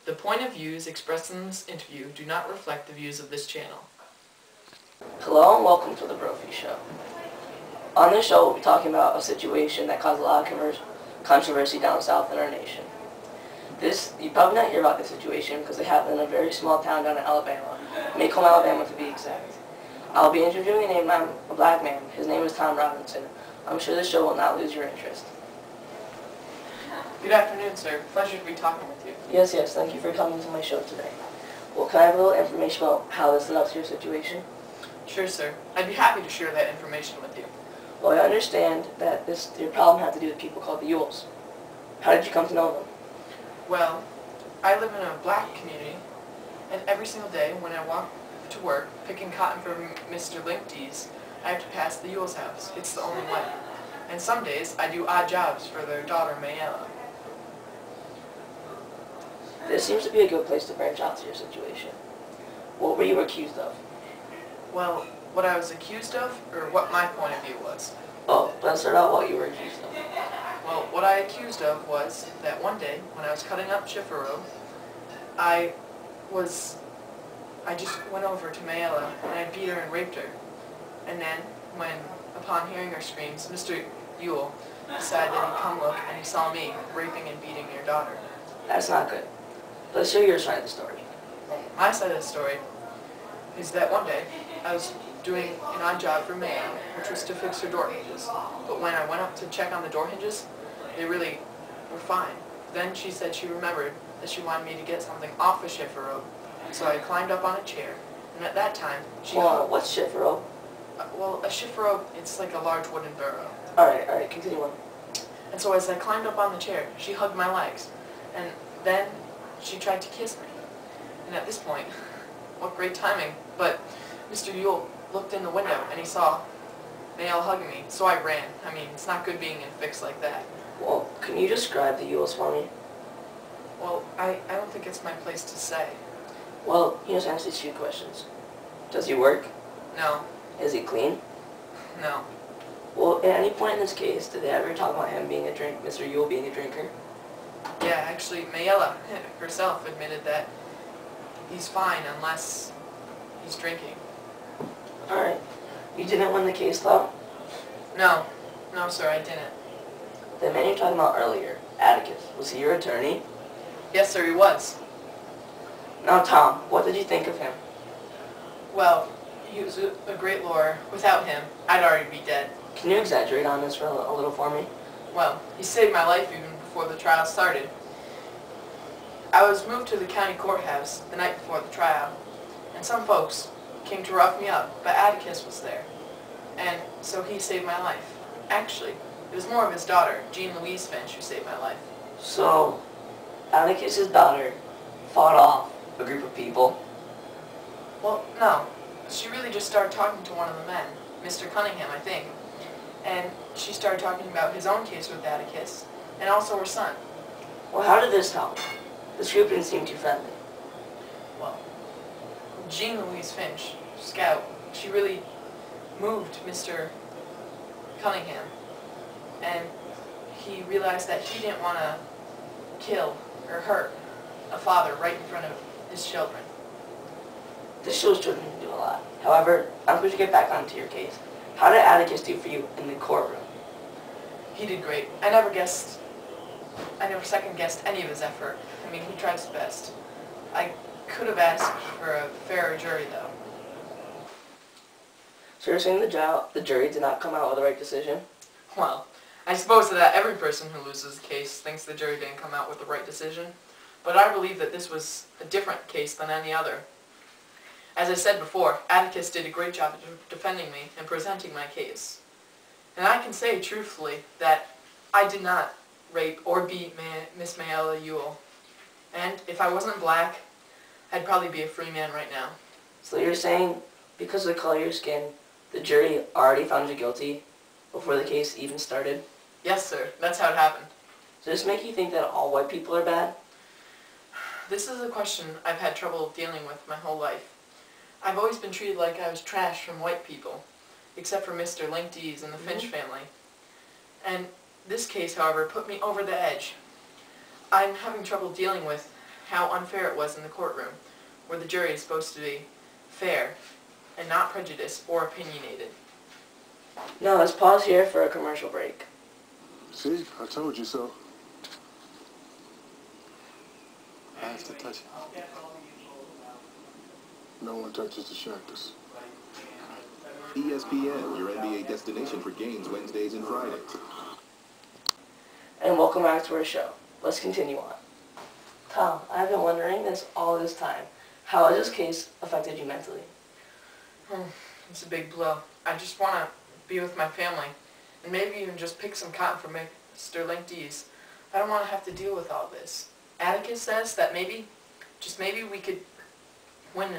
The point of views expressed in this interview do not reflect the views of this channel. Hello and welcome to the Brophy Show. On this show we'll be talking about a situation that caused a lot of controversy down south in our nation. You probably not hear about this situation because it happened in a very small town down in Alabama, Macomb, Alabama to be exact. I'll be interviewing a black man. His name is Tom Robinson. I'm sure this show will not lose your interest. Good afternoon, sir. Pleasure to be talking with you. Yes, thank you for coming to my show today. Well, can I have a little information about how this led up to your situation? Sure, sir. I'd be happy to share that information with you. Well, I understand that your problem had to do with people called the Yules. How did you come to know them? Well, I live in a black community, and every single day when I walk to work picking cotton for Mr. Linktees, I have to pass the Yules' house. It's the only way. And some days I do odd jobs for their daughter, Mayella. This seems to be a good place to branch out to your situation. What were you accused of? Well, what I was accused of, or what my point of view was. Oh, let's start out what you were accused of. Well, what I accused of was that one day, when I was cutting up Chifferobe, I just went over to Mayella, and I beat her and raped her. And then, upon hearing her screams, Mr. Yule decided that he'd come look, and he saw me raping and beating your daughter. That's not good. Let's hear your side of the story. My side of the story is that one day, I was doing an odd job for Mayella, which was to fix her door hinges. But when I went up to check on the door hinges, they really were fine. Then she said she remembered that she wanted me to get something off the Chifferobe. So I climbed up on a chair, and at that time, what's Chifferobe? Well, a Chifferobe, it's like a large wooden burrow. Alright, continue on. And so as I climbed up on the chair, she hugged my legs, and then she tried to kiss me. And at this point, what great timing, but Mr. Yule looked in the window and he saw Mayella hugging me, so I ran. I mean, it's not good being in a fix like that. Well, can you describe the Yules for me? Well, I don't think it's my place to say. Well, you just answer these few questions. Does he work? No. Is he clean? No. Well, at any point in this case, did they ever talk about him being Mr. Yule being a drinker? Yeah, actually, Mayella herself admitted that he's fine unless he's drinking. Alright. You didn't win the case, though? No. No, sir, I didn't. The man you were talking about earlier, Atticus, was he your attorney? Yes, sir, he was. Now, Tom, what did you think of him? Well, he was a great lawyer. Without him, I'd already be dead. Can you exaggerate on this for a little for me? Well, he saved my life even before the trial started. I was moved to the county courthouse the night before the trial, and some folks came to rough me up, but Atticus was there, and so he saved my life. Actually, it was more of his daughter, Jean Louise Finch, who saved my life. So, Atticus's daughter fought off a group of people? Well, no. She really just started talking to one of the men, Mr. Cunningham, I think, and she started talking about his own case with Atticus, and also her son. Well, how did this help? This group didn't seem too friendly. Well, Jean Louise Finch, Scout, she really moved Mr. Cunningham, and he realized that he didn't want to kill or hurt a father right in front of his children. This shows children can do a lot. However, I'm going to get back onto your case. How did Atticus do for you in the courtroom? He did great. I never second-guessed any of his effort. I mean, he tried his best. I could have asked for a fairer jury, though. So you're saying the jury did not come out with the right decision? Well, I suppose that every person who loses a case thinks the jury didn't come out with the right decision, but I believe that this was a different case than any other. As I said before, Atticus did a great job of defending me and presenting my case. And I can say truthfully that I did not rape or beat Miss Mayella Yule. And if I wasn't black, I'd probably be a free man right now. So you're saying because of the color of your skin, the jury already found you guilty before the case even started? Yes, sir. That's how it happened. Does this make you think that all white people are bad? This is a question I've had trouble dealing with my whole life. I've always been treated like I was trash from white people, except for Mr. Linktees and the Finch family. And this case, however, put me over the edge. I'm having trouble dealing with how unfair it was in the courtroom, where the jury is supposed to be fair and not prejudiced or opinionated. Now let's pause here for a commercial break. See, I told you so. I have to touch it. No one touches the Shackers. ESPN, your NBA destination for games Wednesdays and Fridays. And welcome back to our show. Let's continue on. Tom, I've been wondering this all this time. How has this case affected you mentally? It's a big blow. I just want to be with my family, and maybe even just pick some cotton for Mr. Linkdees. I don't want to have to deal with all this. Atticus says that maybe, just maybe, we could win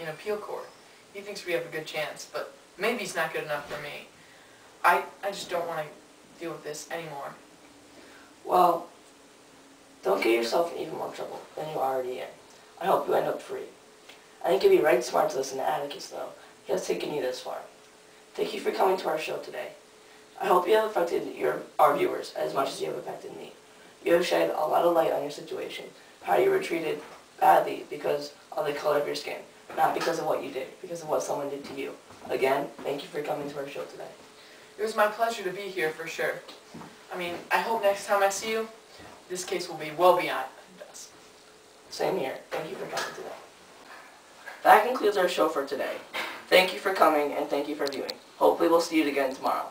in appeal court. He thinks we have a good chance, but maybe he's not good enough for me. I just don't want to deal with this anymore. Well, don't get yourself in even more trouble than you're already in. I hope you end up free. I think it'd be right smart to listen to Atticus, though. He has taken you this far. Thank you for coming to our show today. I hope you have affected our viewers as much as you have affected me. You have shed a lot of light on your situation, how you were treated badly because of the color of your skin, not because of what you did, because of what someone did to you. Again, thank you for coming to our show today. It was my pleasure to be here for sure. I mean, I hope next time I see you, this case will be well beyond best. Same here. Thank you for coming today. That concludes our show for today. Thank you for coming and thank you for viewing. Hopefully we'll see you again tomorrow.